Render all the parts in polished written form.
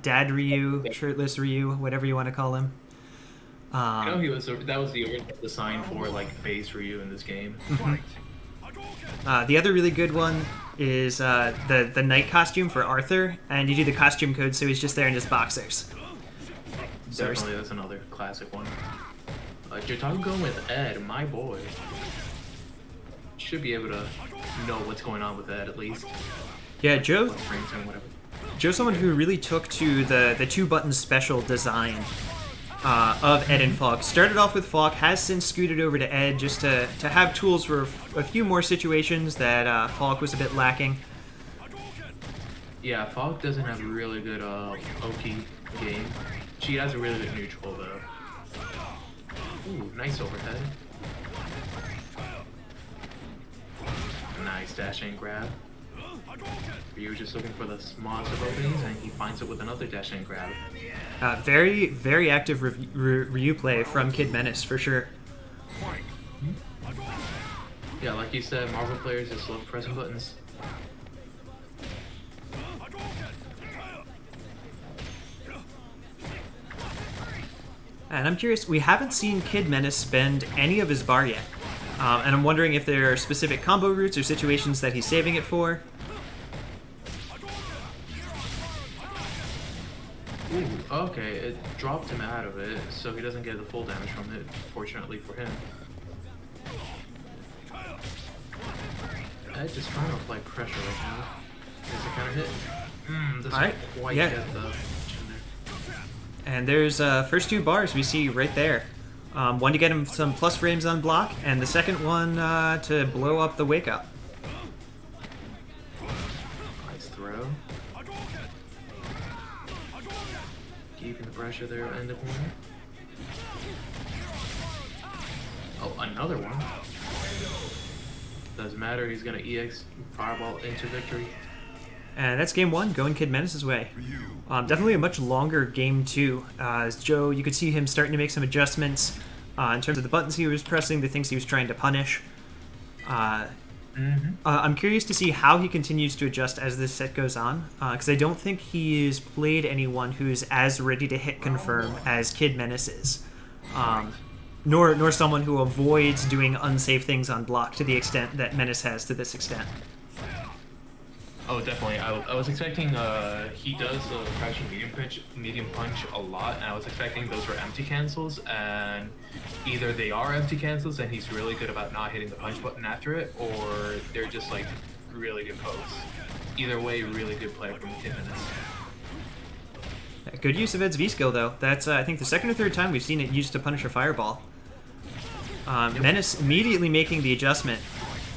Dad Ryu, shirtless Ryu, whatever you want to call him. I know he was. That was the original design for like base Ryu in this game. The other really good one is the night costume for Arthur, and you do the costume code, so he's just there in his boxers. Definitely, that's another classic one. You're talking going with Ed, my boy. Should be able to know what's going on with Ed at least. Yeah, Joe. Whatever. Joe's someone who really took to the two-button special design of Ed and Falk. Started off with Falk, has since scooted over to Ed just to have tools for a few more situations that Falk was a bit lacking. Yeah, Falk doesn't have a really good Oki game. She has a really good neutral though. Ooh, nice overhead. Nice dash and grab. Ryu just looking for the smallest of openings, and he finds it with another dash and grab. Very, very active Ryu play from Kid Menace, for sure. Yeah, like you said, Marvel players just love pressing buttons. And I'm curious, we haven't seen Kid Menace spend any of his bar yet. And I'm wondering if there are specific combo routes or situations that he's saving it for. Ooh, okay, it dropped him out of it, so he doesn't get the full damage from it, fortunately for him. Ed just trying to apply pressure right now. There's a counter hit. Doesn't quite get the... And there's first two bars we see right there. One to get him some plus frames on block, and the second one to blow up the wake up. Nice throw. Keeping the pressure there in the corner. Oh, another one. Doesn't matter, he's gonna EX Fireball into victory. And that's game one, going Kid Menace's way. Definitely a much longer game two. As Joe, you could see him starting to make some adjustments in terms of the buttons he was pressing, the things he was trying to punish. I'm curious to see how he continues to adjust as this set goes on, because I don't think he's played anyone who's as ready to hit confirm as Kid Menace is. Nor someone who avoids doing unsafe things on block to the extent that Menace has to this extent. Oh, definitely. I was expecting he does the crash and medium punch a lot, and I was expecting those were empty cancels, and either they are empty cancels and he's really good about not hitting the punch button after it, or they're just like really good pokes. Either way, really good play from Kid Menace. Good use of Ed's V skill though. That's I think the second or third time we've seen it used to punish a fireball. Menace immediately making the adjustment,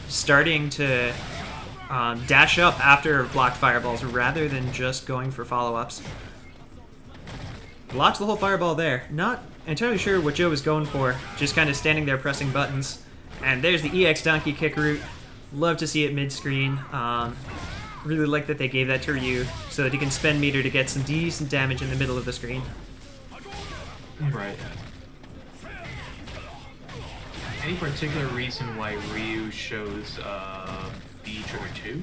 starting to dash up after blocked fireballs rather than just going for follow-ups. Blocks the whole fireball there. Not entirely sure what Joe was going for, just kind of standing there pressing buttons. And there's the EX donkey kick route. Love to see it mid-screen. Really like that they gave that to Ryu so that he can spend meter to get some decent damage in the middle of the screen. Right. Any particular reason why Ryu shows B trigger 2?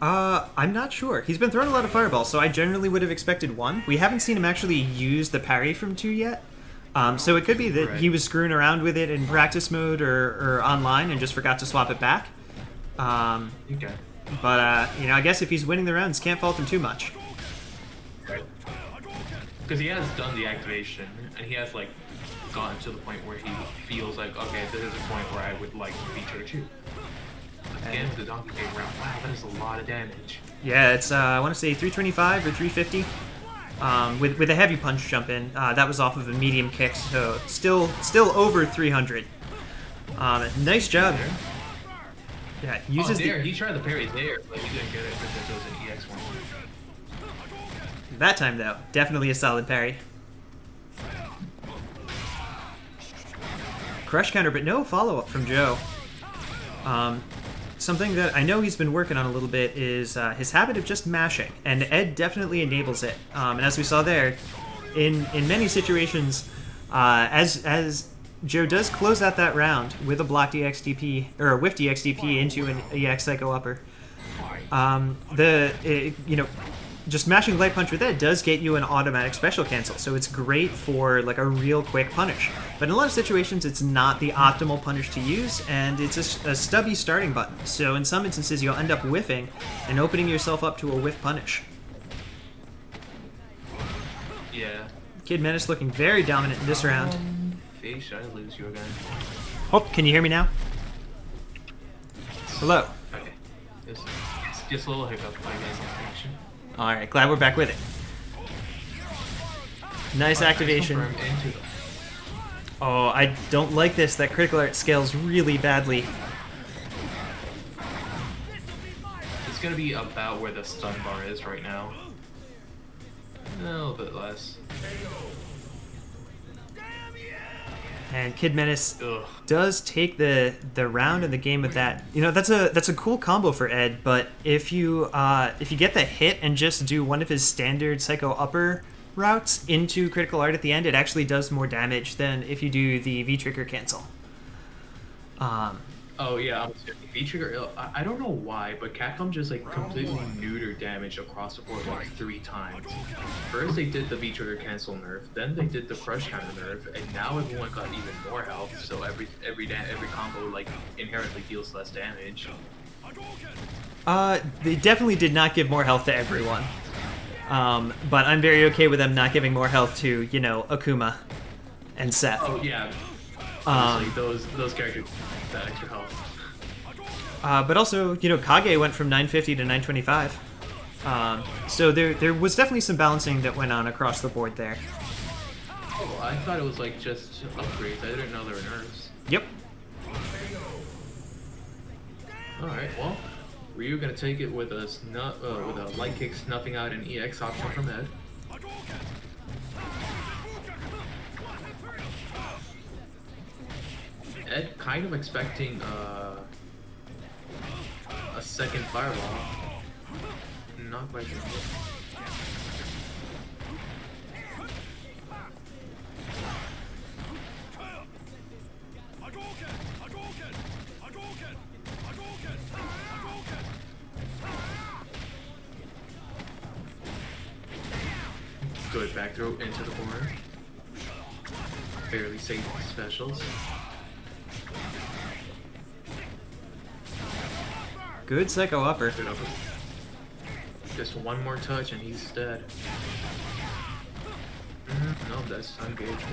I'm not sure. He's been throwing a lot of fireballs, so I generally would have expected 1. We haven't seen him actually use the parry from 2 yet. So it could be that he was screwing around with it in practice mode or online and just forgot to swap it back. Okay. But, I guess if he's winning the rounds, can't fault him too much. Right. Because he has done the activation, and he has, gotten to the point where he feels like, okay, this is a point where I would like to feature 2. Again, with the donkey kick round, wow, that is a lot of damage. Yeah, it's, I want to say 325 or 350. With a heavy punch jump in, that was off of a medium kick, so still over 300. Nice job. Yeah, uses he tried the parry there, but he didn't get it because it was an EX one. That time, though, definitely a solid parry. Crush counter, but no follow-up from Joe. Something that I know he's been working on a little bit is his habit of just mashing, and Ed definitely enables it. And as we saw there, in many situations, as Joe does close out that round with a blocked EXDP, or a whiffed EXDP into an EX Psycho Upper, just mashing light punch with that does get you an automatic special cancel, so it's great for like a real quick punish. But in a lot of situations, it's not the optimal punish to use, and it's a stubby starting button. So in some instances, you'll end up whiffing and opening yourself up to a whiff punish. Yeah. Kid Menace looking very dominant in this round. Face, should I lose you again? Oh, can you hear me now? Hello. Okay. Just a little hiccup, I guess, on connection. All right, glad we're back with it. Nice activation. Oh, I don't like this. That critical art scales really badly. It's gonna be about where the stun bar is right now. A little bit less. And Kid Menace Ugh. does take the round and the game with that. You know, that's a cool combo for Ed, but if you get the hit and just do one of his standard Psycho Upper routes into critical art at the end, it actually does more damage than if you do the V-trigger cancel. Oh yeah, V-trigger. I don't know why, but Capcom just like completely neutered damage across the board like 3 times. First they did the V-trigger cancel nerf, then they did the crush counter nerf, and now everyone got even more health. So every combo like inherently deals less damage. They definitely did not give more health to everyone. But I'm very okay with them not giving more health to, you know, Akuma and Seth. Oh yeah. Obviously, those characters that extra health. But also, you know, Kage went from 950 to 925. So there was definitely some balancing that went on across the board there. Oh, I thought it was like just upgrades. I didn't know there were nerfs. Yep. Alright, well, Ryu gonna take it with a light kick snuffing out an EX option from Ed. Ed kind of expecting a second fireball. Not quite sure. Good back throw into the corner. Fairly safe specials. Good Psycho Upper. Good upper. Just one more touch and he's dead. No, that's engaged.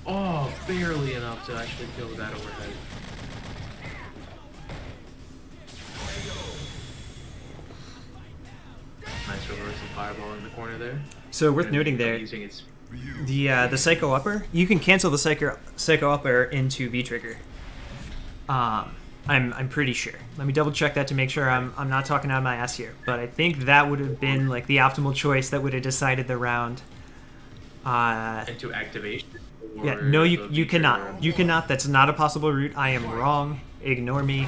Oh, barely enough to actually kill that overhead. Nice reversal fireball in the corner there. So worth noting there, Using its the Psycho Upper, you can cancel the Psycho Upper into V-trigger. I'm pretty sure. Let me double check that to make sure I'm not talking out of my ass here. But I think that would have been like the optimal choice that would have decided the round. into activation. Yeah, no, you cannot. You cannot. That's not a possible route. I am wrong. Ignore me.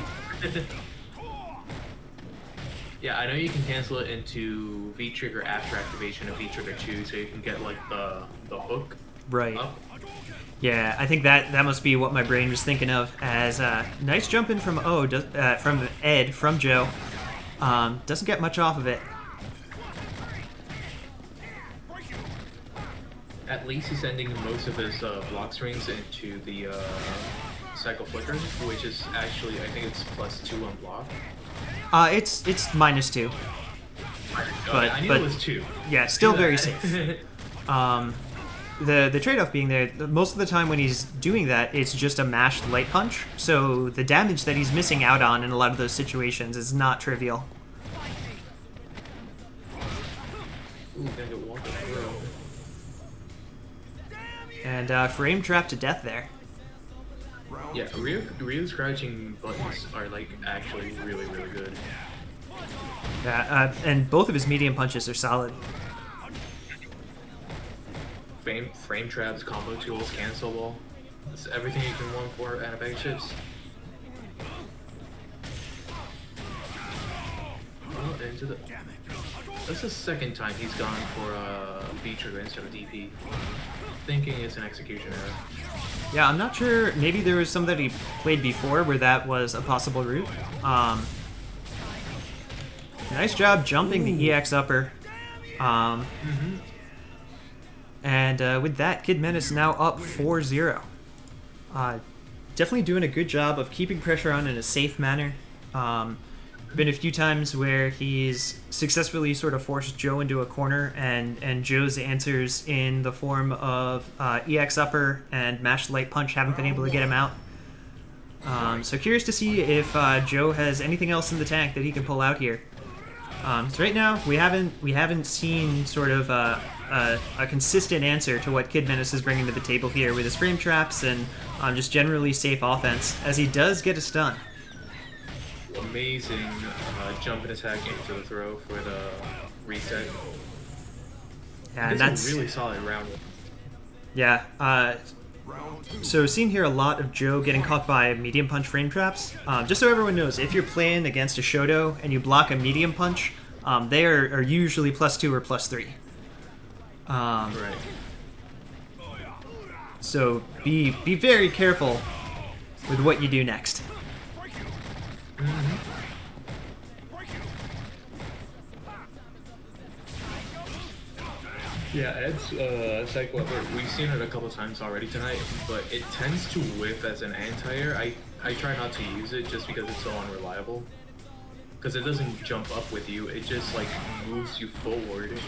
Yeah, I know you can cancel it into V-trigger after activation of V-trigger 2, so you can get like the hook Right. up. Yeah, I think that must be what my brain was thinking of as nice jump in from from Ed, from Joe. Doesn't get much off of it. At least he's sending most of his block strings into the Cycle Flicker, which is actually, I think it's +2 on block. It's -2. But I knew it was 2. Yeah, still very safe. The trade-off being there, most of the time when he's doing that, it's just a mashed light punch. So the damage that he's missing out on in a lot of those situations is not trivial. Ooh, gonna get walked through. And frame trap to death there. Yeah, Ryu's crouching buttons are like actually really, really good. And both of his medium punches are solid. Frame traps, combo tools, cancelable. It's everything you can want for at a bag of chips. Well, into the... That's the second time he's gone for a V trigger instead of DP. Thinking it's an execution error. Yeah, I'm not sure. Maybe there was some that he played before where that was a possible route. Nice job jumping the EX upper. And with that, Kid Menace now up 4-0. Definitely doing a good job of keeping pressure on in a safe manner. Been a few times where he's successfully sort of forced Joe into a corner, and Joe's answers in the form of EX upper and mashed light punch haven't been able to get him out. So curious to see if Joe has anything else in the tank that he can pull out here. So right now we haven't seen sort of a consistent answer to what Kid Menace is bringing to the table here with his frame traps and just generally safe offense, as he does get a stun. Amazing jump and attack into the throw for the reset. Yeah, and that's that's a really solid round. Yeah. So seeing here a lot of Joe getting caught by medium punch frame traps. Just so everyone knows, if you're playing against a Shoto and you block a medium punch, they are usually +2 or +3. Right. So be very careful with what you do next. Yeah, Ed's cycle upper, we've seen it a couple times already tonight, but it tends to whiff as an anti-air. I try not to use it just because it's so unreliable. Because it doesn't jump up with you, it just like moves you forward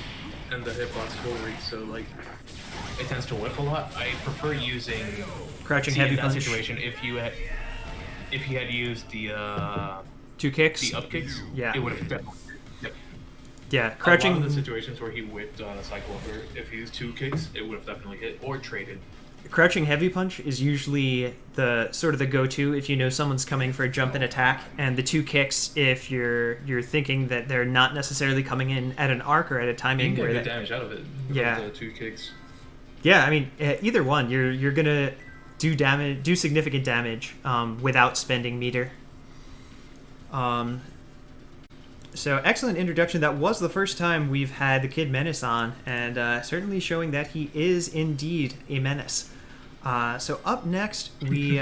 and the hitbox forward, so like it tends to whiff a lot. I prefer using Crouching heavy in that punch. situation if you had used the 2 kicks. the up kicks, Yeah. it would have definitely. Yep. Yeah, A crouching. lot of the situations where he whipped cycle upper, if he used 2 kicks, it would have definitely hit or traded. Crouching heavy punch is usually the sort of the go-to if you know someone's coming for a jump and attack, and the 2 kicks if you're thinking that they're not necessarily coming in at an arc or at a You timing can where get that, damage out of it. Yeah. With the 2 kicks. yeah, I mean either one, you're gonna do significant damage without spending meter. So excellent introduction. That was the first time we've had the Kid Menace on, and certainly showing that he is indeed a menace. So up next we